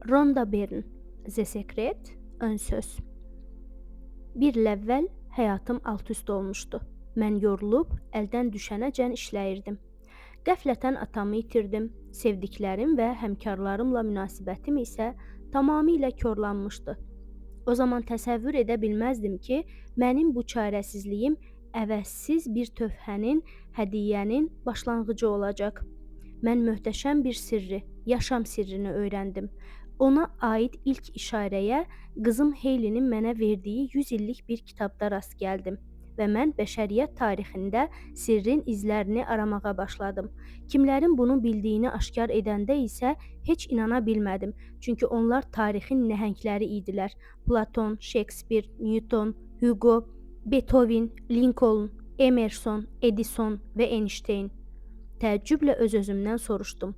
Rhonda Byrne, The Secret, ön söz. Bir il əvvəl həyatım alt-üst olmuşdu. Mən yorulub əldən düşənəcən işləyirdim. Qəflətən atamı itirdim. Sevdiklərim və həmkarlarımla münasibətim isə tamamilə korlanmışdı. O zaman təsəvvür edə bilməzdim ki, mənim bu çarəsizliyim əvəzsiz bir töhfənin, hədiyyənin başlanğıcı olacaq. Mən möhtəşəm bir sirri, yaşam sirrini öyrəndim. Ona aid ilk işarəyə qızım Heylinin mənə verdiyi 100 illik bir kitabda rast gəldim və mən bəşəriyyət tarixində sirrin izlərini aramağa başladım. Kimlərin bunu bildiyini aşkar edəndə isə heç inana bilmədim, çünki onlar tarixin nəhəngləri idilər. Platon, Shakespeare, Newton, Hugo, Beethoven, Lincoln, Emerson, Edison və Einstein. Təəccüblə öz-özümdən soruşdum.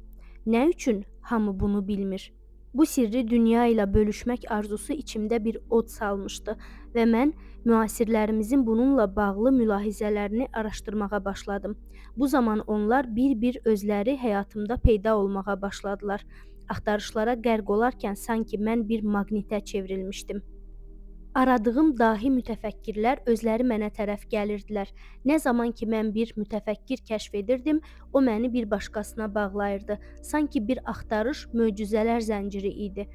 Nə üçün hamı bunu bilmir? Bu sirri dünya ilə bölüşmək arzusu içimdə bir od salmışdı və mən müasirlərimizin bununla bağlı mülahizələrini araşdırmağa başladım. Bu zaman onlar bir-bir özləri həyatımda peyda olmağa başladılar. Axtarışlara qərq olarkən sanki mən bir maqnitə çevrilmişdim. Aradığım dahi mütəfəkkirlər özləri mənə tərəf gəlirdilər. Nə zaman ki mən bir mütəfəkkir kəşf edirdim, o məni bir başqasına bağlayırdı. Sanki bir axtarış möcüzələr zənciri idi.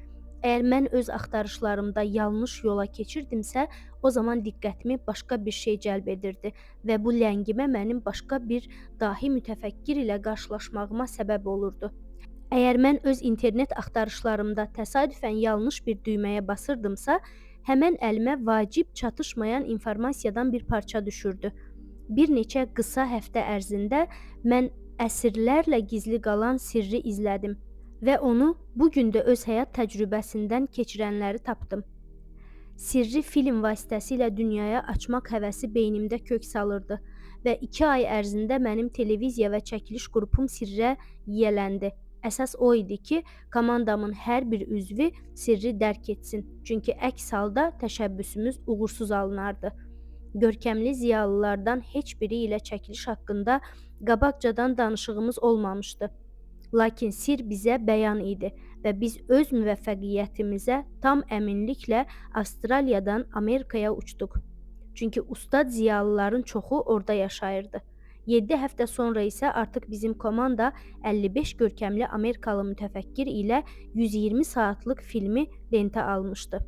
Əgər mən öz axtarışlarımda yanlış yola keçirdimsə, o zaman diqqətimi başqa bir şey cəlb edirdi və bu ləngimə mənim başqa bir dahi mütəfəkkir ilə qarşılaşmağıma səbəb olurdu. Əgər mən öz internet axtarışlarımda təsadüfən yanlış bir düyməyə basırdımsa, həmən əlimə vacib çatışmayan informasiyadan bir parça düşürdü. Bir neçə qısa həftə ərzində mən əsrlərlə gizli qalan sirri izlədim və onu bu gün də öz həyat təcrübəsindən keçirənləri tapdım. Sirri film vasitəsilə dünyaya açmaq həvəsi beynimdə kök salırdı və 2 ay ərzində mənim televiziya və çəkiliş qrupum sirrə yiyələndi. Əsas o idi ki, komandamın hər bir üzvü sirri dərk etsin, çünki əks halda təşəbbüsümüz uğursuz alınardı. Görkəmli ziyalılardan heç biri ilə çəkiliş haqqında qabaqcadan danışığımız olmamışdı. Lakin sir bizə bəyan idi və biz öz müvəffəqiyyətimizə tam əminliklə Avstraliyadan Amerikaya uçduq. Çünki ustad ziyalıların çoxu orada yaşayırdı. 7 həftə sonra isə artıq bizim komanda 55 görkəmli Amerikalı mütəfəkkir ilə 120 saatlıq filmi lentə almışdı.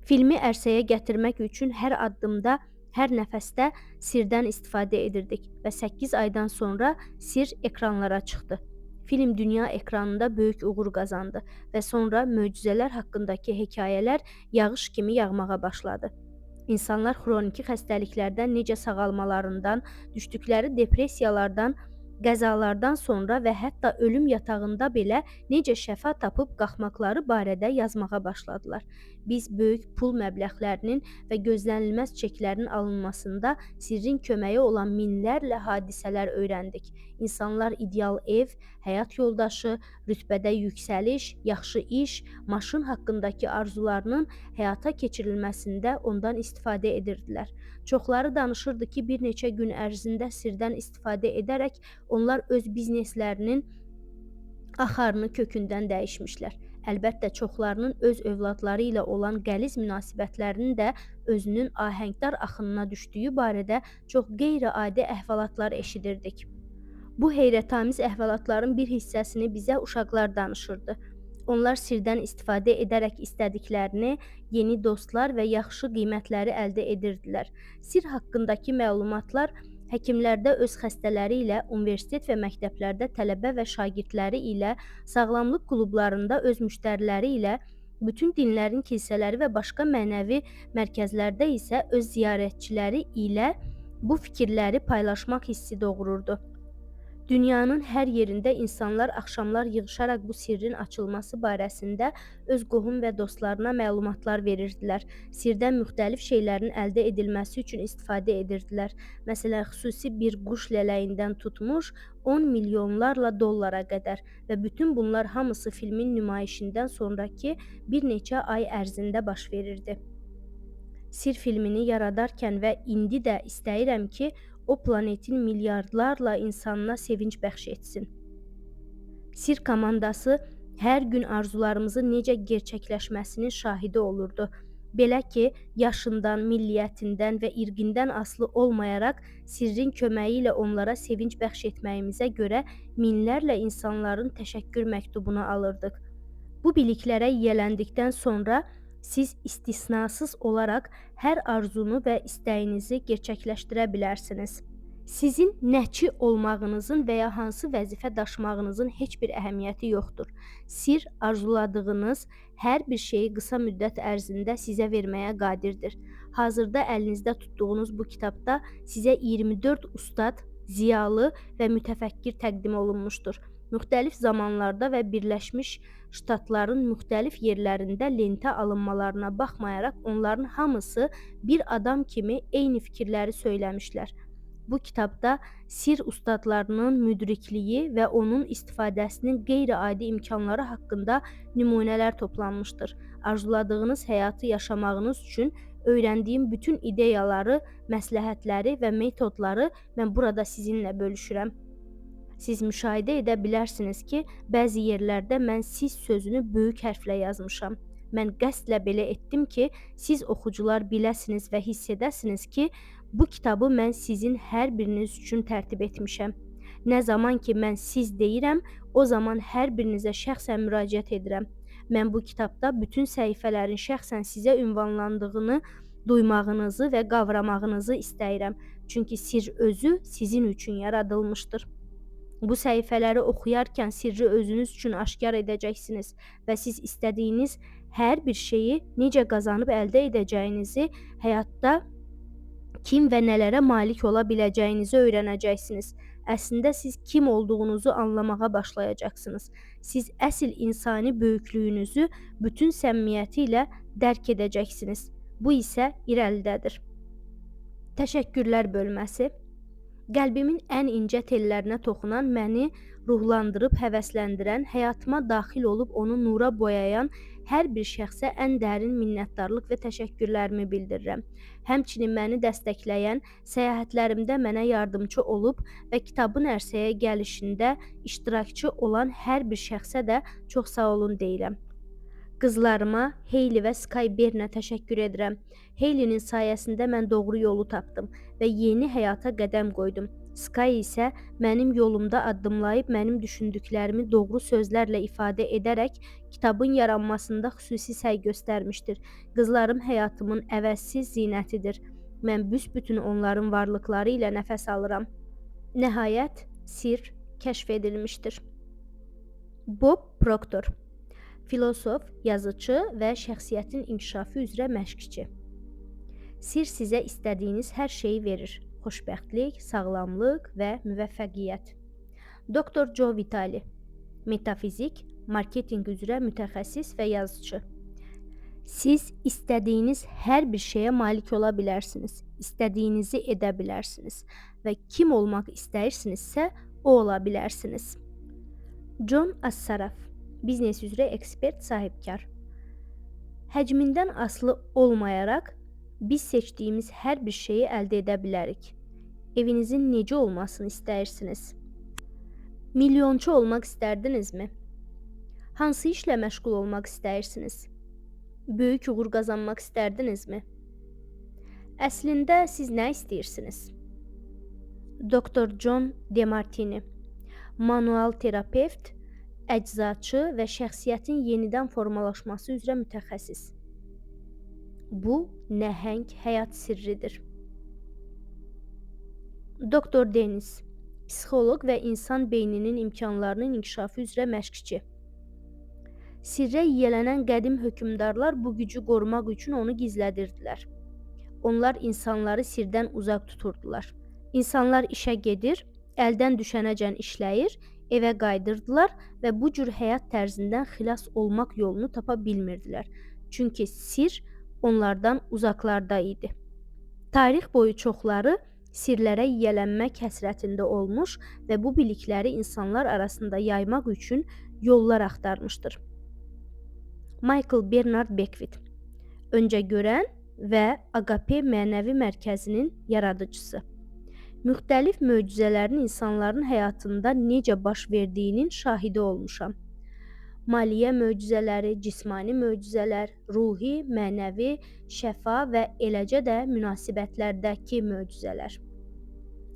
Filmi ərsəyə gətirmək üçün hər addımda, hər nəfəsdə sirdən istifadə edirdik və 8 aydan sonra sir ekranlara çıxdı. Film dünya ekranında böyük uğur qazandı və sonra möcüzələr haqqındakı hekayələr yağış kimi yağmağa başladı. İnsanlar xroniki xəstəliklərdən necə sağalmalarından, düşdükləri depressiyalardan, qəzalardan sonra və hətta ölüm yatağında belə necə şəfa tapıb qalxmaqları barədə yazmağa başladılar. Biz böyük pul məbləğlərinin və gözlənilməz çeklərin alınmasında sirrin köməyi olan minlərlə hadisələr öyrəndik. İnsanlar ideal ev, həyat yoldaşı, rütbədə yüksəliş, yaxşı iş, maşın haqqındakı arzularının həyata keçirilməsində ondan istifadə edirdilər. Çoxları danışırdı ki, bir neçə gün ərzində sirdən istifadə edərək onlar öz bizneslərinin axarını kökündən dəyişmişlər. Əlbəttə, çoxlarının öz övladları ilə olan qəliz münasibətlərinin də özünün ahəngdar axınına düşdüyü barədə çox qeyri-adi əhvalatlar eşidirdik. Bu heyrətamiz əhvalatların bir hissəsini bizə uşaqlar danışırdı. Onlar sirdən istifadə edərək istədiklərini, yeni dostlar və yaxşı qiymətləri əldə edirdilər. Sir haqqındakı məlumatlar həkimlərdə öz xəstələri ilə, universitet və məktəblərdə tələbə və şagirdləri ilə, sağlamlıq klublarında öz müştəriləri ilə, bütün dinlərin kilsələri və başqa mənəvi mərkəzlərdə isə öz ziyarətçiləri ilə bu fikirləri paylaşmaq hissi doğururdu. Dünyanın hər yerində insanlar axşamlar yığışaraq bu sirrin açılması barəsində öz qohum və dostlarına məlumatlar verirdilər. Sirdən müxtəlif şeylərin əldə edilməsi üçün istifadə edirdilər. Məsələn, xüsusi bir quş lələyindən tutmuş 10 milyonlarla dollara qədər və bütün bunlar hamısı filmin nümayişindən sonraki bir neçə ay ərzində baş verirdi. Sir filmini yaradarkən və indi də istəyirəm ki, o planetin milyardlarla insanına sevinç bəxş etsin. Sir komandası Hər gün arzularımızın necə gerçəkləşməsinin şahidi olurdu. Belə ki, yaşından, milliyyətindən və irqindən asılı olmayaraq sirrin köməyi ilə onlara sevinc bəxş etməyimizə görə minlərlə insanların təşəkkür məktubunu alırdıq. Bu biliklərə yiyələndikdən sonra siz istisnasız olaraq hər arzunu və istəyinizi gerçəkləşdirə bilərsiniz. Sizin nəçi olmağınızın və ya hansı vəzifə daşımağınızın heç bir əhəmiyyəti yoxdur. Sir arzuladığınız hər bir şeyi qısa müddət ərzində sizə verməyə qadirdir. Hazırda əlinizdə tutduğunuz bu kitabda sizə 24 ustad, ziyalı və mütəfəkkir təqdim olunmuşdur. Müxtəlif zamanlarda və Birləşmiş Ştatların müxtəlif yerlərində lentə alınmalarına baxmayaraq onların hamısı bir adam kimi eyni fikirləri söyləmişlər. Bu kitabda sir ustadlarının müdrikliyi və onun istifadəsinin qeyri-adi imkanları haqqında nümunələr toplanmışdır. Arzuladığınız həyatı yaşamağınız üçün öyrəndiyim bütün ideyaları, məsləhətləri və metodları mən burada sizinlə bölüşürəm. Siz müşahidə edə bilərsiniz ki, bəzi yerlərdə mən siz sözünü böyük hərflə yazmışam. Mən qəsdlə belə etdim ki, siz oxucular biləsiniz və hiss edəsiniz ki, bu kitabı mən sizin hər biriniz üçün tərtib etmişəm. Nə zaman ki mən siz deyirəm, o zaman hər birinizə şəxsən müraciət edirəm. Mən bu kitabda bütün səhifələrin şəxsən sizə ünvanlandığını duymağınızı və qavramağınızı istəyirəm. Çünki sir özü sizin üçün yaradılmışdır. Bu səhifələri oxuyarkən sirri özünüz üçün aşkar edəcəksiniz və siz istədiyiniz hər bir şeyi necə qazanıb əldə edəcəyinizi, həyatda kim və nələrə malik ola biləcəyinizi öyrənəcəksiniz. Əslində siz kim olduğunuzu anlamağa başlayacaqsınız. Siz əsl insani böyüklüyünüzü bütün səmimiyyəti ilə dərk edəcəksiniz. Bu isə irəlidədir. Təşəkkürlər bölməsi. Qəlbimin ən incə tellərinə toxunan, məni ruhlandırıb həvəsləndirən, həyatıma daxil olub onu nura boyayan hər bir şəxsə ən dərin minnətdarlıq və təşəkkürlərimi bildirirəm. Həmçinin məni dəstəkləyən, səyahətlərimdə mənə yardımçı olub və kitabın ərsəyə gəlişində iştirakçı olan hər bir şəxsə də çox sağ olun deyirəm. Qızlarıma, Hayley və Sky Bernə təşəkkür edirəm. Hayley'nin sayəsində mən doğru yolu tapdım və yeni həyata qədəm qoydum. Sky isə mənim yolumda addımlayıb mənim düşündüklərimi doğru sözlərlə ifadə edərək kitabın yaranmasında xüsusi səy göstərmişdir. Qızlarım həyatımın əvəzsiz zinətidir. Mən büsbütün onların varlıqları ilə nəfəs alıram. Nəhayət, sir kəşf edilmişdir. Bob Proctor, filosof, yazıcı və şəxsiyyətin inkişafı üzrə məşqçi. Sir sizə istədiyiniz hər şeyi verir. Xoşbəxtlik, sağlamlıq və müvəffəqiyyət. Dr. Joe Vitale, metafizik, marketinq üzrə mütəxəssis və yazıcı. Siz istədiyiniz hər bir şeyə malik ola bilərsiniz. İstədiyinizi edə bilərsiniz və kim olmaq istəyirsinizsə, o ola bilərsiniz. John Assaraf, biznes üzrə ekspert, sahibkar. Həcmindən asılı olmayaraq biz seçdiyimiz hər bir şeyi əldə edə bilərik. Evinizin necə olmasını istəyirsiniz? Milyonçu olmaq istərdinizmi? Hansı işlə məşğul olmaq istəyirsiniz? Böyük uğur qazanmaq istərdinizmi? Əslində siz nə istəyirsiniz? Dr. John DeMartini, manual terapevt, əczaçı və şəxsiyyətin yenidən formalaşması üzrə mütəxəssis. Bu, nəhəng həyat sirridir. Dr. Dennis, psixoloq və insan beyninin imkanlarının inkişafı üzrə məşqçi. Sirrə yiyələnən qədim hökmdarlar bu gücü qorumaq üçün onu gizlədirdilər. Onlar insanları sirdən uzaq tuturdular. İnsanlar işə gedir, əldən düşənəcən işləyir, evə qayıdırdılar və bu cür həyat tərzindən xilas olmaq yolunu tapa bilmirdilər. Çünki sir onlardan uzaqlarda idi. Tarix boyu çoxları sirlərə yiyələnmək həsrətində olmuş və bu bilikləri insanlar arasında yaymaq üçün yollar axtarmışdır. Michael Bernard Beckwith, öncə görən və Agape mənəvi mərkəzinin yaradıcısı. Müxtəlif möcüzələrin insanların həyatında necə baş verdiyinin şahidi olmuşam. Maliyyə möcüzələri, cismani möcüzələr, ruhi, mənəvi, şəfa və eləcə də münasibətlərdəki möcüzələr.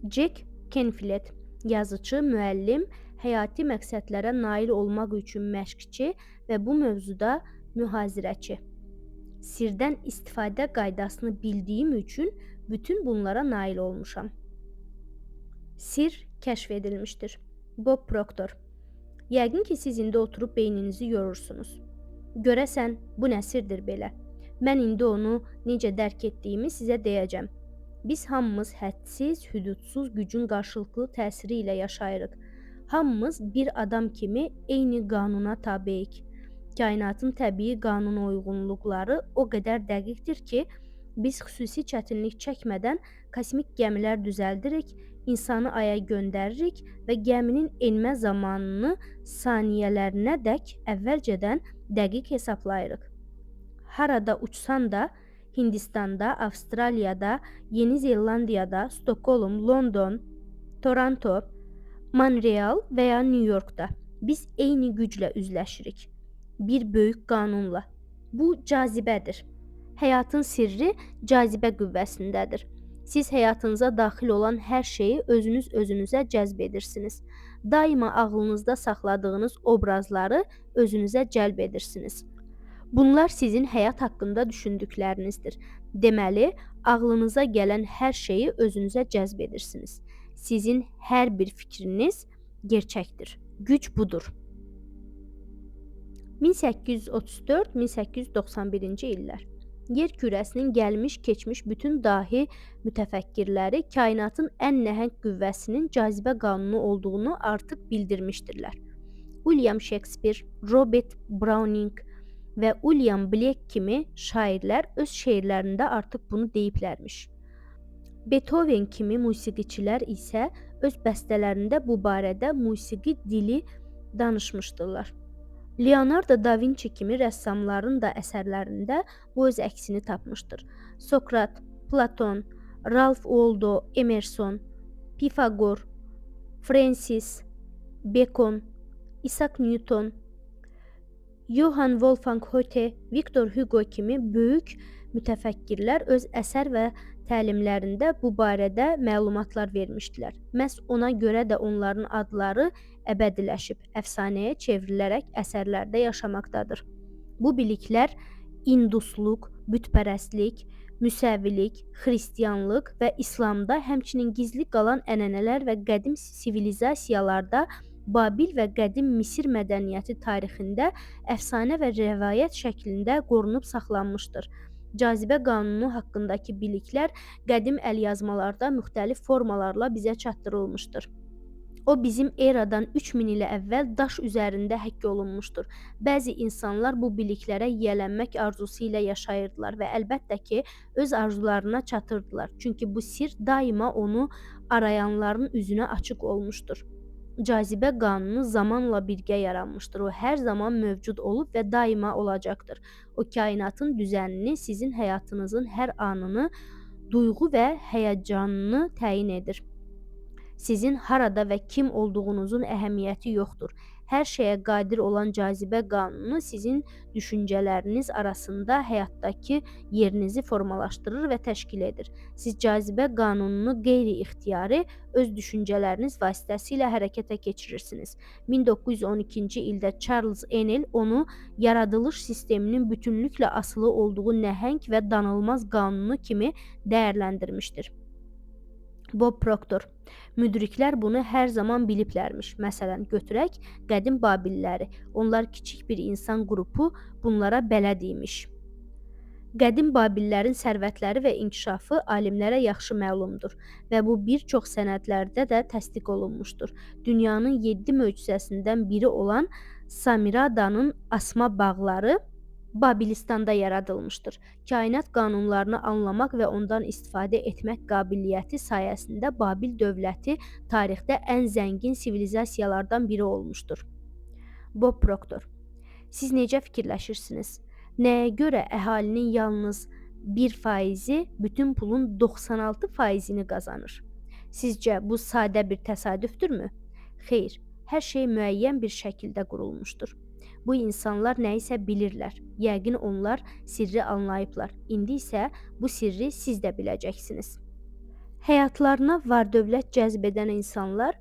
Jack Canfield, yazıcı, müəllim, həyati məqsədlərə nail olmaq üçün məşqçi və bu mövzuda mühazirəçi. Sirdən istifadə qaydasını bildiyim üçün bütün bunlara nail olmuşam. Sir kəşf edilmişdir. Bob Proctor. Yəqin ki, siz indi oturub beyninizi yorursunuz. Görəsən, bu nə sirdir belə? Mən indi onu necə dərk etdiyimi sizə deyəcəm. Biz hamımız hədsiz, hüdudsuz gücün qarşılıqlı təsiri ilə yaşayırıq. Hamımız bir adam kimi eyni qanuna tabeyik. Kainatın təbii qanuna uyğunluqları o qədər dəqiqdir ki, biz xüsusi çətinlik çəkmədən kosmik gəmilər düzəldirik, insanı aya göndəririk və gəminin enmə zamanını saniyələrinədək əvvəlcədən dəqiq hesablayırıq. Harada uçsan da, Hindistanda, Avstraliyada, Yeni Zelandiyada, Stockholm, London, Toronto, Montreal və ya New Yorkda biz eyni güclə üzləşirik. Bir böyük qanunla. Bu cazibədir. Həyatın sirri cazibə qüvvəsindədir. Siz həyatınıza daxil olan hər şeyi özünüzə cəzb edirsiniz. Daima ağlınızda saxladığınız obrazları özünüzə cəlb edirsiniz. Bunlar sizin həyat haqqında düşündüklərinizdir. Deməli, ağlınıza gələn hər şeyi özünüzə cəzb edirsiniz. Sizin hər bir fikriniz gerçəkdir. Güc budur. 1834-1891-ci illər. Yer kürəsinin gəlmiş-keçmiş bütün dahi mütəfəkkirləri kainatın ən nəhəng qüvvəsinin cazibə qanunu olduğunu artıq bildirmişdirlər. William Shakespeare, Robert Browning və William Blake kimi şairlər öz şeirlərində artıq bunu deyiblərmiş. Beethoven kimi musiqiçilər isə öz bəstələrində bu barədə musiqi dili danışmışdılar. Leonardo da Vinci kimi rəssamların da əsərlərində bu öz əksini tapmışdır. Sokrat, Platon, Ralph Waldo Emerson, Pifagor, Francis Bacon, Isaac Newton, Johann Wolfgang Goethe, Victor Hugo kimi böyük mütəfəkkirlər öz əsər və təlimlərində bu barədə məlumatlar vermişdilər. Məhz ona görə də onların adları əbədiləşib, əfsanəyə çevrilərək əsərlərdə yaşamaqdadır. Bu biliklər indusluq, bütpərəstlik, müsəvilik, xristianlıq və İslamda, həmçinin gizli qalan ənənələr və qədim sivilizasiyalarda, Babil və qədim Misir mədəniyyəti tarixində əfsanə və rəvayət şəklində qorunub saxlanmışdır. Cazibə qanunu haqqındakı biliklər qədim əlyazmalarda müxtəlif formalarla bizə çatdırılmışdır. O bizim eradan 3000 il əvvəl daş üzərində həkk olunmuşdur. Bəzi insanlar bu biliklərə yiyələnmək arzusu ilə yaşayırdılar və əlbəttə ki, öz arzularına çatırdılar. Çünki bu sir daima onu arayanların üzünə açıq olmuşdur. Cazibə qanunu zamanla birgə yaranmışdır. O hər zaman mövcud olub və daima olacaqdır. O kainatın düzənini, sizin həyatınızın hər anını, duyğu və həyəcanını təyin edir. Sizin harada və kim olduğunuzun əhəmiyyəti yoxdur. Hər şeyə qadir olan cazibə qanunu sizin düşüncələriniz arasında həyatdakı yerinizi formalaşdırır və təşkil edir. Siz cazibə qanununu qeyri-ixtiyari öz düşüncələriniz vasitəsilə hərəkətə keçirirsiniz. 1912-ci ildə Charles Enel onu yaradılış sisteminin bütünlüklə asılı olduğu nəhəng və danılmaz qanunu kimi dəyərləndirmişdir. Bob Proctor. Müdriklər bunu hər zaman biliblərmiş. Məsələn, götürək qədim Babilləri. Onlar kiçik bir insan qrupu bunlara bələd imiş. Qədim Babillərin sərvətləri və inkişafı alimlərə yaxşı məlumdur və bu bir çox sənədlərdə də təsdiq olunmuşdur. Dünyanın 7 möcüzəsindən biri olan Samiradanın asma bağları Babilistanda yaradılmışdır. Kainat qanunlarını anlamaq və ondan istifadə etmək qabiliyyəti sayəsində Babil dövləti tarixdə ən zəngin sivilizasiyalardan biri olmuşdur. Bob Proctor. Siz necə fikirləşirsiniz? Nəyə görə əhalinin yalnız 1%-i bütün pulun 96%-ni qazanır? Sizcə bu sadə bir təsadüfdürmü? Xeyr, hər şey müəyyən bir şəkildə qurulmuşdur. Bu insanlar nəyisə bilirlər. Yəqin onlar sirri anlayıblar. İndi isə bu sirri siz də biləcəksiniz. Həyatlarına var-dövlət cəzb edən insanlar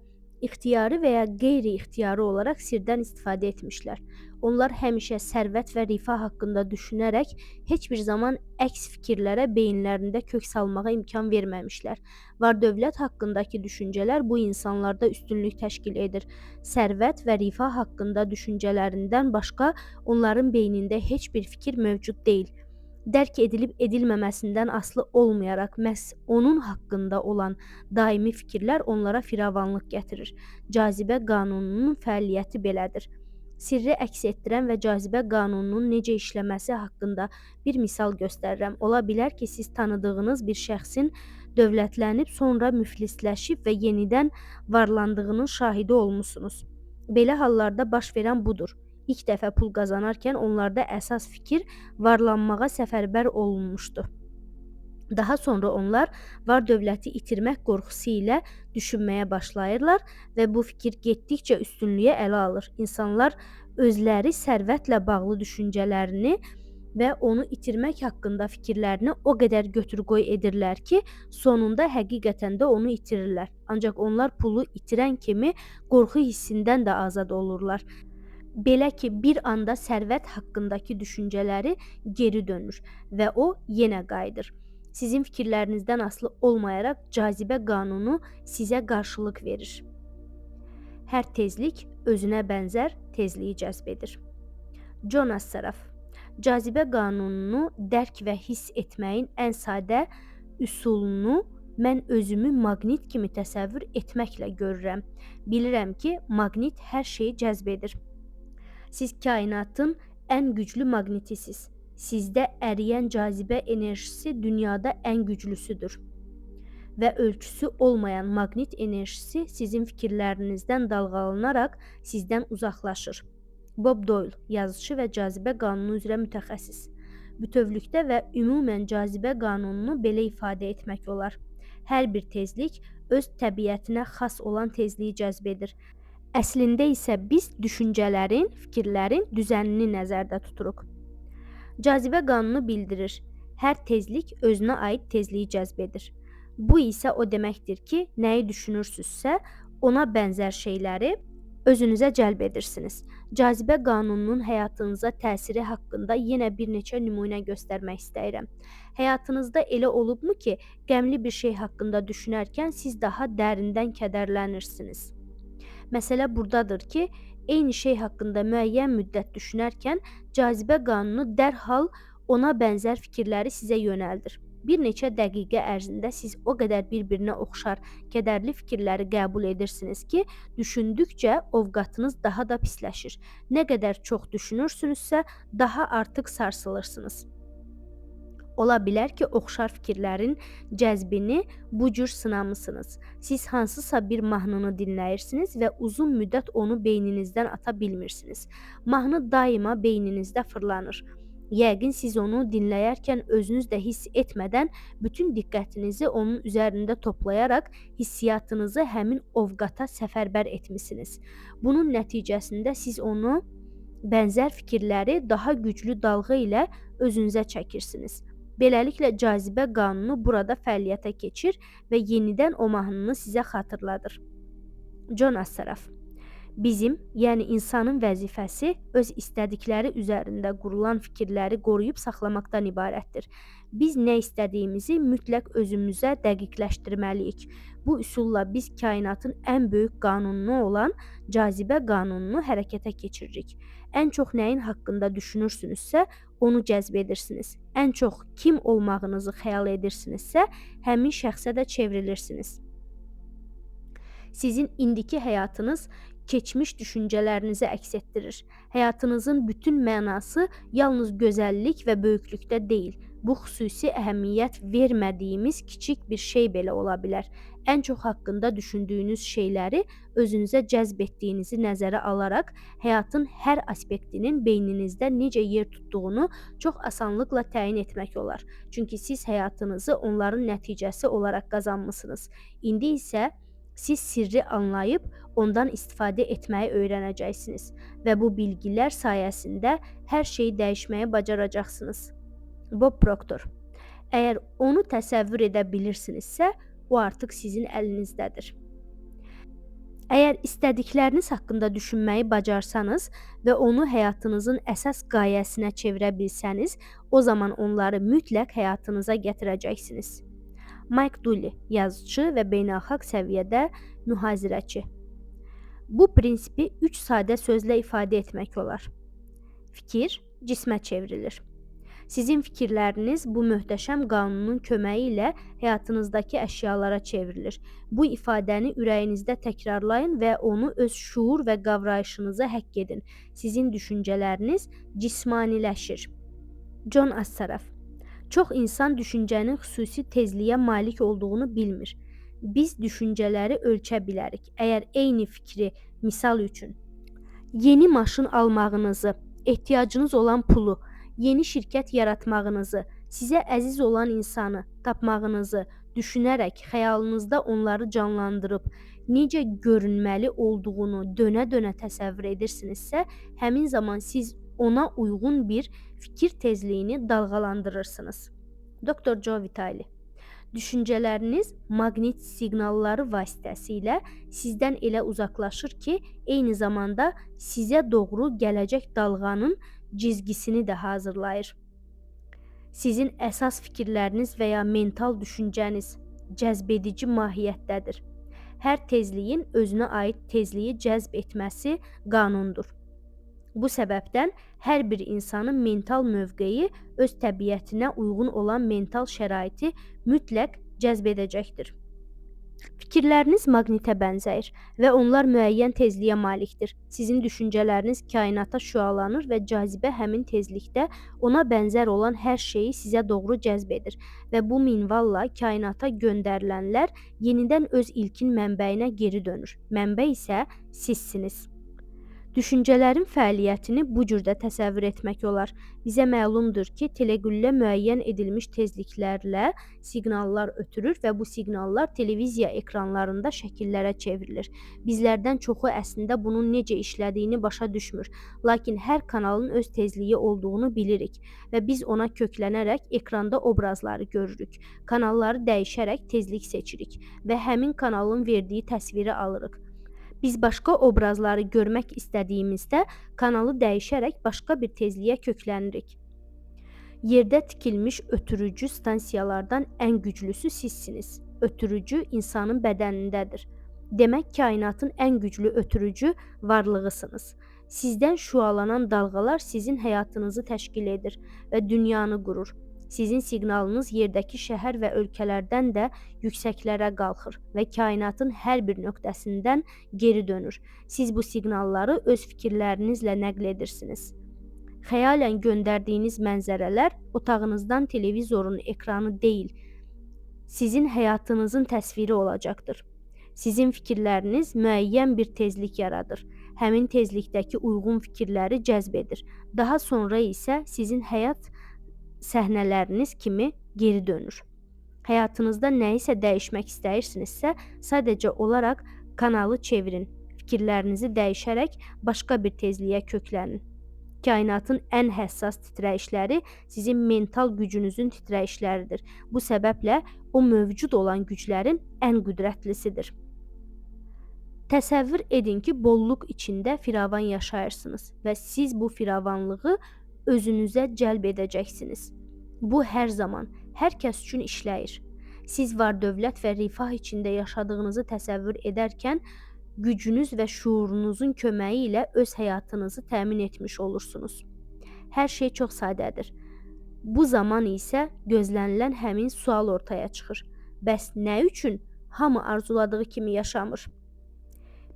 ixtiyari və ya qeyri-ixtiyari olaraq sirdən istifadə etmişlər. Onlar həmişə sərvət və rifah haqqında düşünərək heç bir zaman əks fikirlərə beyinlərində kök salmağa imkan verməmişlər. Var-dövlət haqqındakı düşüncələr bu insanlarda üstünlük təşkil edir. Sərvət və rifah haqqında düşüncələrindən başqa onların beynində heç bir fikir mövcud deyil. Dərk edilib edilməməsindən asılı olmayaraq məhz onun haqqında olan daimi fikirlər onlara firavanlıq gətirir. Cazibə qanununun fəaliyyəti belədir. Sirri əks etdirən və cazibə qanununun necə işləməsi haqqında bir misal göstərirəm. Ola bilər ki, siz tanıdığınız bir şəxsin dövlətlənib, sonra müflisləşib və yenidən varlandığının şahidi olmusunuz. Belə hallarda baş verən budur. İlk dəfə pul qazanarkən onlarda əsas fikir varlanmağa səfərbər olunmuşdu. Daha sonra onlar var-dövləti itirmək qorxusu ilə düşünməyə başlayırlar və bu fikir getdikcə üstünlüyə ələ alır. İnsanlar özləri sərvətlə bağlı düşüncələrini və onu itirmək haqqında fikirlərini o qədər götür-qoy edirlər ki, sonunda həqiqətən də onu itirirlər. Ancaq onlar pulu itirən kimi qorxu hissindən də azad olurlar. Belə ki, bir anda sərvət haqqındakı düşüncələri geri dönür və o yenə qayıdır. Sizin fikirlərinizdən asılı olmayaraq cazibə qanunu sizə qarşılıq verir. Hər tezlik özünə bənzər tezliyi cəzb edir. Jonas Saraf. Cazibə qanununu dərk və hiss etməyin ən sadə üsulunu mən özümü maqnit kimi təsəvvür etməklə görürəm. Bilirəm ki, maqnit hər şeyi cəzb edir. Siz kainatın ən güclü maqnitisiz. Sizdə əriyən cazibə enerjisi dünyada ən güclüsüdür. Və ölçüsü olmayan maqnit enerjisi sizin fikirlərinizdən dalğalanaraq sizdən uzaqlaşır. Bob Doyle, yazıcı və cazibə qanunu üzrə mütəxəssis. Bütövlükdə və ümumən cazibə qanununu belə ifadə etmək olar. Hər bir tezlik öz təbiətinə xas olan tezliyi cəzb edir. Əslində isə biz düşüncələrin, fikirlərin düzənini nəzərdə tuturuq. Cazibə qanunu bildirir. Hər tezlik özünə aid tezliyi cəzb edir. Bu isə o deməkdir ki, nəyi düşünürsünüzsə, ona bənzər şeyləri özünüzə cəlb edirsiniz. Cazibə qanununun həyatınıza təsiri haqqında yenə bir neçə nümunə göstərmək istəyirəm. Həyatınızda elə olubmu ki, qəmli bir şey haqqında düşünərkən siz daha dərindən kədərlənirsiniz? Məsələ buradadır ki, eyni şey haqqında müəyyən müddət düşünərkən cazibə qanunu dərhal ona bənzər fikirləri sizə yönəldir. Bir neçə dəqiqə ərzində siz o qədər bir-birinə oxşar kədərli fikirləri qəbul edirsiniz ki, düşündükcə ovqatınız daha da pisləşir. Nə qədər çox düşünürsünüzsə, daha artıq sarsılırsınız. Ola bilər ki, oxşar fikirlərin cəzbini bu cür sınamısınız. Siz hansısa bir mahnını dinləyirsiniz və uzun müddət onu beyninizdən ata bilmirsiniz. Mahnı daima beyninizdə fırlanır. Yəqin siz onu dinləyərkən özünüz də hiss etmədən bütün diqqətinizi onun üzərində toplayaraq hissiyatınızı həmin ovqata səfərbər etmisiniz. Bunun nəticəsində siz onu bənzər fikirləri daha güclü dalğa ilə özünüzə çəkirsiniz. Beləliklə cazibə qanunu burada fəaliyyətə keçir və yenidən o mahnını sizə xatırladır. Jonas Saraf. Bizim, yəni insanın vəzifəsi öz istədikləri üzərində qurulan fikirləri qoruyub saxlamaqdan ibarətdir. Biz nə istədiyimizi mütləq özümüzə dəqiqləşdirməliyik. Bu üsulla biz kainatın ən böyük qanunu olan cazibə qanununu hərəkətə keçiririk. Ən çox nəyin haqqında düşünürsünüzsə, onu cəzb edirsiniz. Ən çox kim olmağınızı xəyal edirsinizsə, həmin şəxsə də çevrilirsiniz. Sizin indiki həyatınız keçmiş düşüncələrinizi əks etdirir. Həyatınızın bütün mənası yalnız gözəllik və böyüklükdə deyil. Bu xüsusi əhəmiyyət vermədiyimiz kiçik bir şey belə ola bilər. Ən çox haqqında düşündüyünüz şeyləri özünüzə cəzb etdiyinizi nəzərə alaraq həyatın hər aspektinin beyninizdə necə yer tutduğunu çox asanlıqla təyin etmək olar. Çünki siz həyatınızı onların nəticəsi olaraq qazanmısınız. İndi isə Siz sirri anlayıb ondan istifadə etməyi öyrənəcəksiniz və bu bilgilər sayəsində hər şeyi dəyişməyə bacaracaqsınız. Bob Proctor. Əgər onu təsəvvür edə bilirsinizsə, o artıq sizin əlinizdədir. Əgər istədikləriniz haqqında düşünməyi bacarsanız və onu həyatınızın əsas qayəsinə çevirə bilsəniz, o zaman onları mütləq həyatınıza gətirəcəksiniz. Mike Dooley, yazıcı və beynəlxalq səviyyədə mühazirəçi. Bu prinsipi 3 sadə sözlə ifadə etmək olar. Fikir cismə çevrilir. Sizin fikirləriniz bu möhtəşəm qanunun köməyi ilə həyatınızdakı əşyalara çevrilir. Bu ifadəni ürəyinizdə təkrarlayın və onu öz şuur və qavrayışınıza həkk edin. Sizin düşüncələriniz cismaniləşir. John Assaraf. Çox insan düşüncənin xüsusi tezliyə malik olduğunu bilmir. Biz düşüncələri ölçə bilərik. Əgər eyni fikri, misal üçün, yeni maşın almağınızı, ehtiyacınız olan pulu, yeni şirkət yaratmağınızı, sizə əziz olan insanı tapmağınızı düşünərək xəyalınızda onları canlandırıb necə görünməli olduğunu dönə-dönə təsəvvür edirsinizsə, həmin zaman siz ona uyğun bir fikir tezliyini dalğalandırırsınız. Dr. Joe Vitale. Düşüncələriniz maqnit siqnalları vasitəsilə sizdən elə uzaqlaşır ki, eyni zamanda sizə doğru gələcək dalğanın cizgisini də hazırlayır. Sizin əsas fikirləriniz və ya mental düşüncəniz cəzbedici mahiyyətdədir. Hər tezliyin özünə aid tezliyi cəzb etməsi qanundur. Bu səbəbdən hər bir insanın mental mövqeyi öz təbiətinə uyğun olan mental şəraiti mütləq cəzb edəcəkdir. Fikirləriniz maqnitə bənzəyir və onlar müəyyən tezliyə malikdir. Sizin düşüncələriniz kainata şüalanır və cazibə həmin tezlikdə ona bənzər olan hər şeyi sizə doğru cəzb edir və bu minvalla kainata göndərilənlər yenidən öz ilkin mənbəyinə geri dönür. Mənbə isə sizsiniz. Düşüncələrin fəaliyyətini bu cürdə təsəvvür etmək olar. Bizə məlumdur ki, teleqüllə müəyyən edilmiş tezliklərlə siqnallar ötürür və bu siqnallar televiziya ekranlarında şəkillərə çevrilir. Bizlərdən çoxu əslində bunun necə işlədiyini başa düşmür, lakin hər kanalın öz tezliyi olduğunu bilirik və biz ona köklənərək ekranda obrazları görürük. Kanalları dəyişərək tezlik seçirik və həmin kanalın verdiyi təsviri alırıq. Biz başqa obrazları görmək istədiyimizdə kanalı dəyişərək başqa bir tezliyə köklənirik. Yerdə tikilmiş ötürücü stansiyalardan ən güclüsü sizsiniz. Ötürücü insanın bədənindədir. Demək, kainatın ən güclü ötürücü varlığısınız. Sizdən şüalanan dalğalar sizin həyatınızı təşkil edir və dünyanı qurur. Sizin siqnalınız yerdəki şəhər və ölkələrdən də yüksəklərə qalxır və kainatın hər bir nöqtəsindən geri dönür. Siz bu siqnalları öz fikirlərinizlə nəql edirsiniz. Xəyalən göndərdiyiniz mənzərələr otağınızdan televizorun ekranı deyil, sizin həyatınızın təsviri olacaqdır. Sizin fikirləriniz müəyyən bir tezlik yaradır. Həmin tezlikdəki uyğun fikirləri cəzb edir. Daha sonra isə sizin həyat səhnələriniz kimi geri dönür. Həyatınızda nəyisə dəyişmək istəyirsinizsə, sadəcə olaraq kanalı çevirin. Fikirlərinizi dəyişərək başqa bir tezliyə köklənin. Kainatın ən həssas titrəyişləri sizin mental gücünüzün titrəyişləridir. Bu səbəblə o mövcud olan güclərin ən qüdrətlisidir. Təsəvvür edin ki, bolluq içində firavan yaşayırsınız və siz bu firavanlığı özünüzə cəlb edəcəksiniz. Bu hər zaman, hər kəs üçün işləyir. Siz var-dövlət və rifah içində yaşadığınızı təsəvvür edərkən, gücünüz və şuurunuzun köməyi ilə öz həyatınızı təmin etmiş olursunuz. Hər şey çox sadədir. Bu zaman isə gözlənilən həmin sual ortaya çıxır. Bəs nə üçün hamı arzuladığı kimi yaşamır?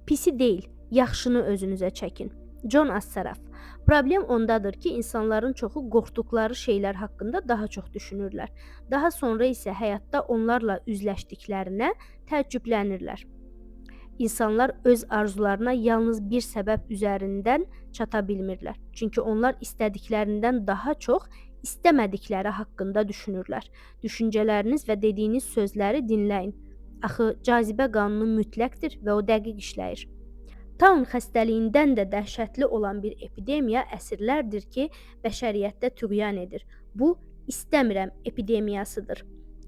Pisi deyil, yaxşını özünüzə çəkin. John Assaraf. Problem ondadır ki, insanların çoxu qorxduqları şeylər haqqında daha çox düşünürlər. Daha sonra isə həyatda onlarla üzləşdiklərinə təəccüblənirlər. İnsanlar öz arzularına yalnız bir səbəb üzərindən çata bilmirlər. Çünki onlar istədiklərindən daha çox istəmədikləri haqqında düşünürlər. Düşüncələriniz və dediyiniz sözləri dinləyin. Axı cazibə qanunu mütləqdir və o dəqiq işləyir. Taun xəstəliyindən də dəhşətli olan bir epidemiya əsrlərdir ki, bəşəriyyətdə tüğyan edir. Bu, istəmirəm epidemiyasıdır.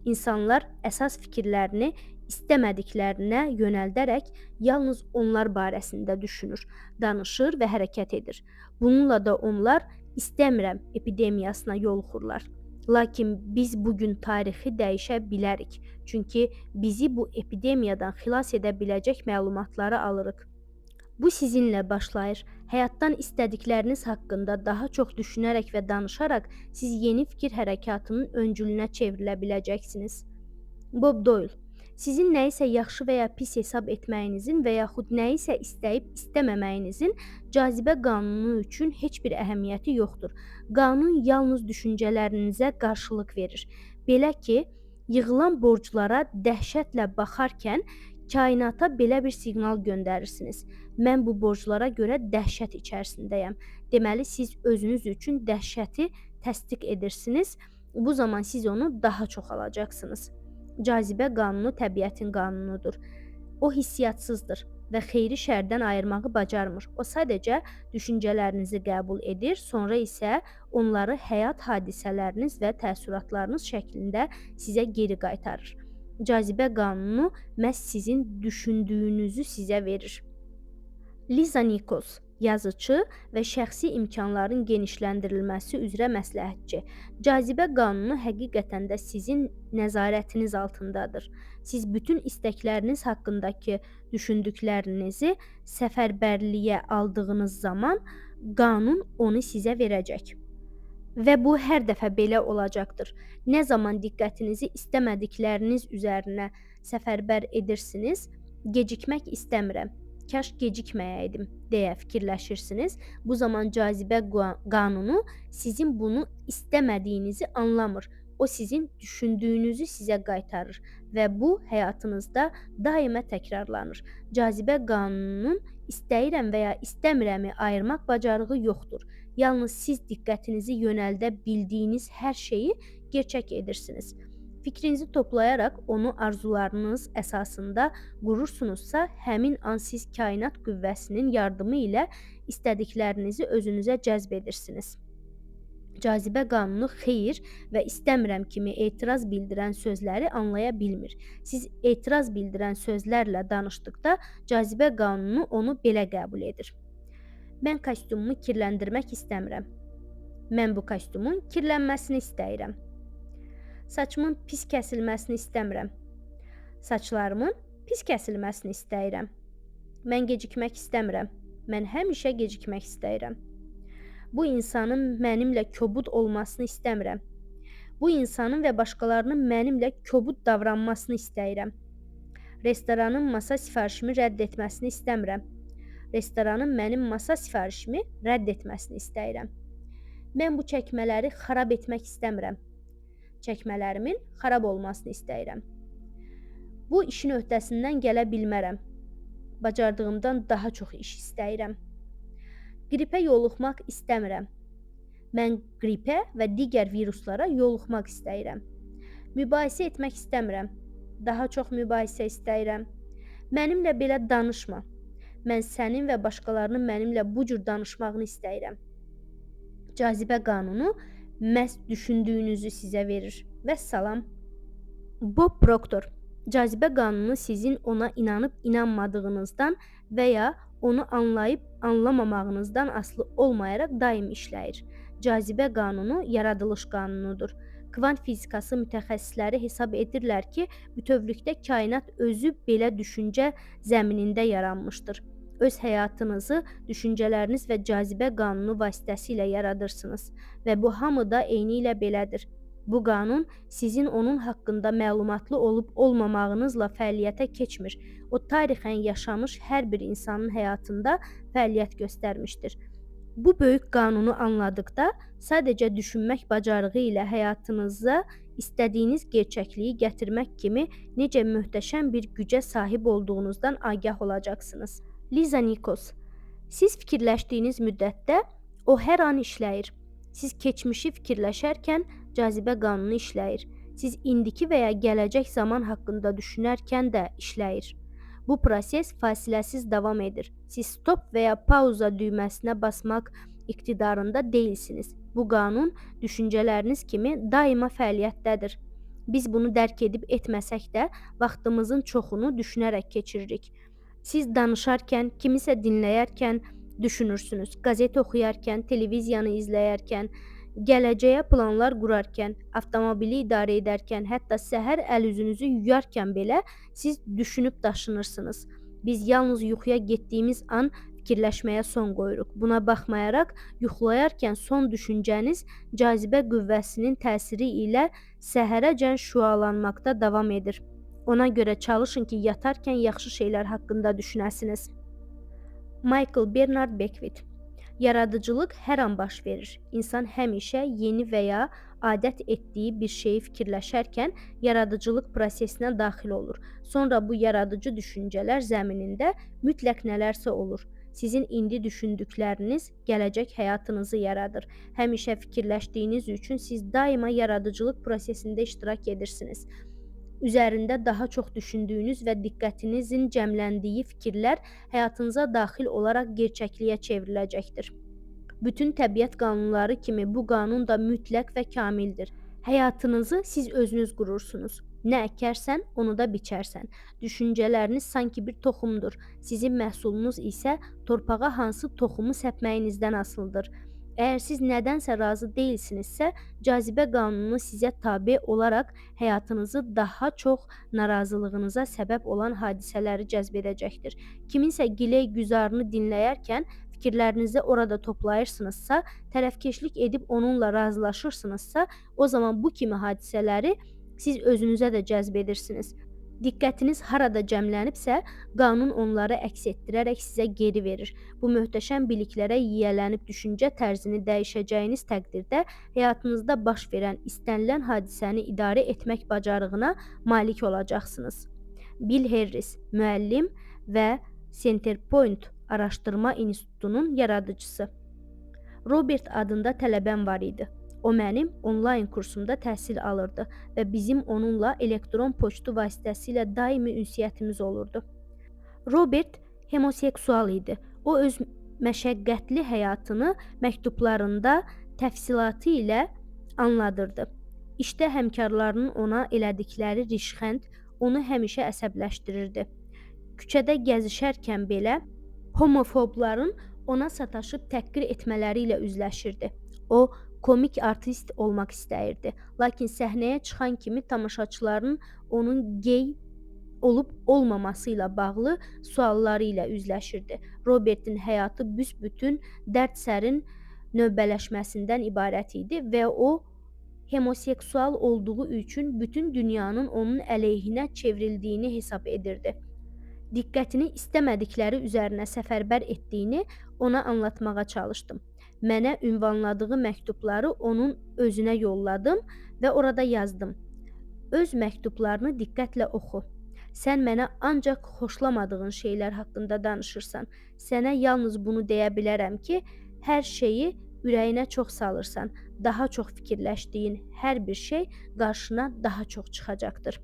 İnsanlar əsas fikirlərini istəmədiklərinə yönəldərək yalnız onlar barəsində düşünür, danışır və hərəkət edir. Bununla da onlar istəmirəm epidemiyasına yoluxurlar. Lakin biz bugün tarixi dəyişə bilərik. Çünki bizi bu epidemiyadan xilas edə biləcək məlumatları alırıq. Bu sizinlə başlayır. Həyatdan istədikləriniz haqqında daha çox düşünərək və danışaraq siz yeni fikir hərəkatının öncülünə çevrilə biləcəksiniz. Bob Doyle. Sizin nəyisə yaxşı və ya pis hesab etməyinizin və yaxud nəyisə istəyib istəməməyinizin cazibə qanunu üçün heç bir əhəmiyyəti yoxdur. Qanun yalnız düşüncələrinizə qarşılıq verir. Belə ki, yığılan borclara dəhşətlə baxarkən kainata belə bir siqnal göndərirsiniz. Mən bu borclara görə dəhşət içərisindəyəm. Deməli, siz özünüz üçün dəhşəti təsdiq edirsiniz. Bu zaman siz onu daha çox alacaqsınız. Cazibə qanunu təbiətin qanunudur. O hissiyatsızdır və xeyri şərdən ayırmağı bacarmır. O sadəcə düşüncələrinizi qəbul edir, sonra isə onları həyat hadisələriniz və təəssüratlarınız şəklində sizə geri qaytarır. Cazibə qanunu məhz sizin düşündüyünüzü sizə verir. Liza Nichols, yazıcı və şəxsi imkanların genişləndirilməsi üzrə məsləhətçi. Cazibə qanunu həqiqətən də sizin nəzarətiniz altındadır. Siz bütün istəkləriniz haqqındakı düşündüklərinizi səfərbərliyə aldığınız zaman qanun onu sizə verəcək. Və bu hər dəfə belə olacaqdır. Nə zaman diqqətinizi istəmədikləriniz üzərinə səfərbər edirsiniz, gecikmək istəmirəm, kaş gecikməyəydim deyə fikirləşirsiniz. Bu zaman cazibə qanunu sizin bunu istəmədiyinizi anlamır. O sizin düşündüyünüzü sizə qaytarır və bu həyatınızda daima təkrarlanır. Cazibə qanununun istəyirəm və ya istəmirəmi ayırmaq bacarığı yoxdur. Yalnız siz diqqətinizi yönəldə bildiyiniz hər şeyi gerçək edirsiniz. Fikrinizi toplayaraq onu arzularınız əsasında qurursunuzsa, həmin an siz kainat qüvvəsinin yardımı ilə istədiklərinizi özünüzə cəzb edirsiniz. Cazibə qanunu xeyir və istəmirəm kimi etiraz bildirən sözləri anlaya bilmir. Siz etiraz bildirən sözlərlə danışdıqda cazibə qanunu onu belə qəbul edir. Mən kostyumumu kirləndirmək istəmirəm. Mən bu kostyumun kirlənməsini istəyirəm. Saçımın pis kəsilməsini istəmirəm. Saçlarımın pis kəsilməsini istəyirəm. Mən gecikmək istəmirəm. Mən həmişə gecikmək istəyirəm. Bu insanın mənimlə kobud olmasını istəmirəm. Bu insanın və başqalarının mənimlə kobud davranmasını istəyirəm. Restoranın masa sifarişimi rədd etməsini istəmirəm. Restoranın mənim masa sifarişimi rədd etməsini istəyirəm. Mən bu çəkmələri xarab etmək istəmirəm. Çəkmələrimin xarab olmasını istəyirəm. Bu işin öhdəsindən gələ bilmərəm. Bacardığımdan daha çox iş istəyirəm. Qripə yoluxmaq istəmirəm. Mən qripə və digər viruslara yoluxmaq istəyirəm. Mübahisə etmək istəmirəm. Daha çox mübahisə istəyirəm. Mənimlə belə danışma. Mən sənin və başqalarının mənimlə bu cür danışmağını istəyirəm. Cazibə qanunu məhz düşündüyünüzü sizə verir. Vəssalam. Bob Proctor. Cazibə qanunu sizin ona inanıb inanmadığınızdan və ya onu anlayıb anlamamağınızdan asılı olmayaraq daim işləyir. Cazibə qanunu yaradılış qanunudur. Kvant fizikası mütəxəssisləri hesab edirlər ki, bütövlükdə kainat özü belə düşüncə zəminində yaranmışdır. Öz həyatınızı düşüncələriniz və cazibə qanunu vasitəsilə yaradırsınız və bu hamıda eynilə belədir. Bu qanun sizin onun haqqında məlumatlı olub olmamağınızla fəaliyyətə keçmir. O tarixən yaşamış hər bir insanın həyatında fəaliyyət göstərmişdir. Bu böyük qanunu anladıqda sadəcə düşünmək bacarığı ilə həyatınıza istədiyiniz gerçəkliyi gətirmək kimi necə möhtəşəm bir gücə sahib olduğunuzdan agah olacaqsınız. Liza Nichols. Siz fikirləşdiyiniz müddətdə o hər an işləyir. Siz keçmişi fikirləşərkən cazibə qanunu işləyir. Siz indiki və ya gələcək zaman haqqında düşünərkən də işləyir. Bu proses fasiləsiz davam edir. Siz stop və ya pauza düyməsinə basmaq iqtidarında deyilsiniz. Bu qanun düşüncələriniz kimi daima fəaliyyətdədir. Biz bunu dərk edib etməsək də vaxtımızın çoxunu düşünərək keçiririk. Siz danışarkən, kimisə dinləyərkən düşünürsünüz. Qəzet oxuyarkən, televiziyanı izləyərkən, gələcəyə planlar qurarkən, avtomobili idarə edərkən, hətta səhər əl-üzünüzü yuyarkən belə siz düşünüb daşınırsınız. Biz yalnız yuxuya getdiyimiz an fikirləşməyə son qoyuruq. Buna baxmayaraq, yuxulayarkən son düşüncəniz cazibə qüvvəsinin təsiri ilə səhərəcən şüalanmaqda davam edir. Ona görə çalışın ki, yatarkən yaxşı şeylər haqqında düşünəsiniz. Michael Bernard Beckwith. Yaradıcılıq hər an baş verir. İnsan həmişə yeni və ya adət etdiyi bir şeyi fikirləşərkən yaradıcılıq prosesinə daxil olur. Sonra bu yaradıcı düşüncələr zəminində mütləq nələrsə olur. Sizin indi düşündükləriniz gələcək həyatınızı yaradır. Həmişə fikirləşdiyiniz üçün siz daima yaradıcılıq prosesində iştirak edirsiniz. Üzərində daha çox düşündüyünüz və diqqətinizin cəmləndiyi fikirlər həyatınıza daxil olaraq gerçəkliyə çevriləcəkdir. Bütün təbiət qanunları kimi bu qanun da mütləq və kamildir. Həyatınızı siz özünüz qurursunuz. Nə əkərsən, onu da biçərsən. Düşüncələriniz sanki bir toxumdur. Sizin məhsulunuz isə torpağa hansı toxumu səpməyinizdən asılıdır. Əgər siz nədənsə razı deyilsinizsə, cazibə qanunu sizə tabe olaraq həyatınızı daha çox narazılığınıza səbəb olan hadisələri cəzb edəcəkdir. Kiminsə giley-güzarını dinləyərkən fikirlərinizi orada toplayırsınızsa, tərəfkeşlik edib onunla razılaşırsınızsa, o zaman bu kimi hadisələri siz özünüzə də cəzb edirsiniz. Diqqətiniz harada cəmlənibsə, qanun onları əks etdirərək sizə geri verir. Bu möhtəşəm biliklərə yiyələnib düşüncə tərzini dəyişəcəyiniz təqdirdə həyatınızda baş verən istənilən hadisəni idarə etmək bacarığına malik olacaqsınız. Bill Harris, müəllim və Centerpoint Araşdırma İnstitutunun yaradıcısı. Robert adında tələbəm var idi. O mənim onlayn kursumda təhsil alırdı və bizim onunla elektron poçtu vasitəsilə daimi ünsiyyətimiz olurdu. Robert homoseksual idi. O öz məşəqqətli həyatını məktublarında təfsilatı ilə anladırdı. İşdə həmkarlarının ona elədikləri rişxənd onu həmişə əsəbləşdirirdi. Küçədə gəzişərkən belə homofobların ona sataşıb təhqir etmələri ilə üzləşirdi. O, komik artist olmaq istəyirdi. Lakin səhnəyə çıxan kimi tamaşaçıların onun gey olub olmaması ilə bağlı sualları ilə üzləşirdi. Robertin həyatı büsbütün dərd-sərin növbələşməsindən ibarət idi və o, homoseksual olduğu üçün bütün dünyanın onun əleyhinə çevrildiyini hesab edirdi. Diqqətini istəmədikləri üzərinə səfərbər etdiyini ona anlatmağa çalışdım. Mənə ünvanladığı məktubları onun özünə yolladım və orada yazdım. Öz məktublarını diqqətlə oxu. Sən mənə ancaq xoşlamadığın şeylər haqqında danışırsan. Sənə yalnız bunu deyə bilərəm ki, hər şeyi ürəyinə çox salırsan. Daha çox fikirləşdiyin hər bir şey qarşına daha çox çıxacaqdır.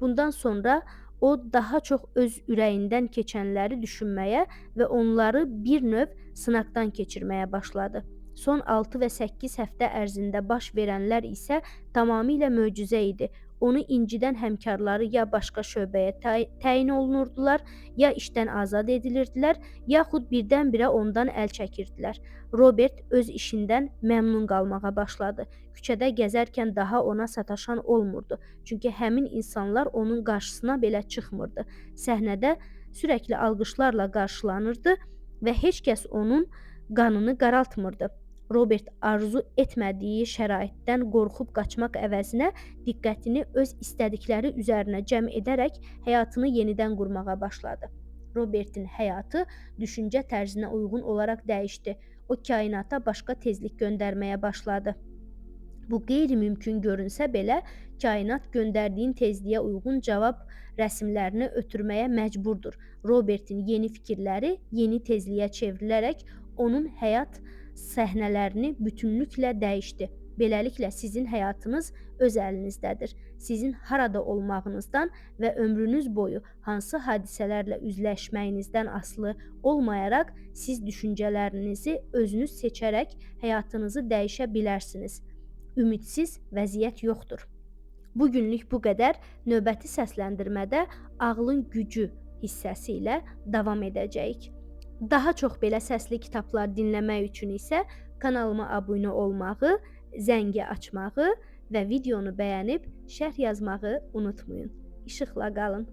Bundan sonra o daha çox öz ürəyindən keçənləri düşünməyə və onları bir növ sınaqdan keçirməyə başladı. Son 6 və 8 həftə ərzində baş verənlər isə tamamilə möcüzə idi. Onu incidən həmkarları ya başqa şöbəyə təyin olunurdular, ya işdən azad edilirdilər, yaxud birdən-birə ondan əl çəkirdilər. Robert öz işindən məmnun qalmağa başladı. Küçədə gəzərkən daha ona sataşan olmurdu. Çünki həmin insanlar onun qarşısına belə çıxmırdı. Səhnədə sürəkli alqışlarla qarşılanırdı və heç kəs onun qanını qaraltmırdı. Robert arzu etmədiyi şəraitdən qorxub qaçmaq əvəzinə diqqətini öz istədikləri üzərinə cəm edərək həyatını yenidən qurmağa başladı. Robertin həyatı düşüncə tərzinə uyğun olaraq dəyişdi. O kainata başqa tezlik göndərməyə başladı. Bu qeyri-mümkün görünsə belə, kainat göndərdiyin tezliyə uyğun cavab rəsmlərini ötürməyə məcburdur. Robertin yeni fikirləri yeni tezliyə çevrilərək onun həyat səhnələrini bütünlüklə dəyişdi. Beləliklə sizin həyatınız öz əlinizdədir. Sizin harada olmağınızdan və ömrünüz boyu hansı hadisələrlə üzləşməyinizdən asılı olmayaraq siz düşüncələrinizi özünüz seçərək həyatınızı dəyişə bilərsiniz. Ümidsiz vəziyyət yoxdur. Bu günlük bu qədər. Növbəti səsləndirmədə ağlın gücü hissəsi ilə davam edəcəyik. Daha çox belə səsli kitablar dinləmək üçün isə kanalıma abunə olmağı, zəngi açmağı və videonu bəyənib şərh yazmağı unutmayın. İşıqla qalın.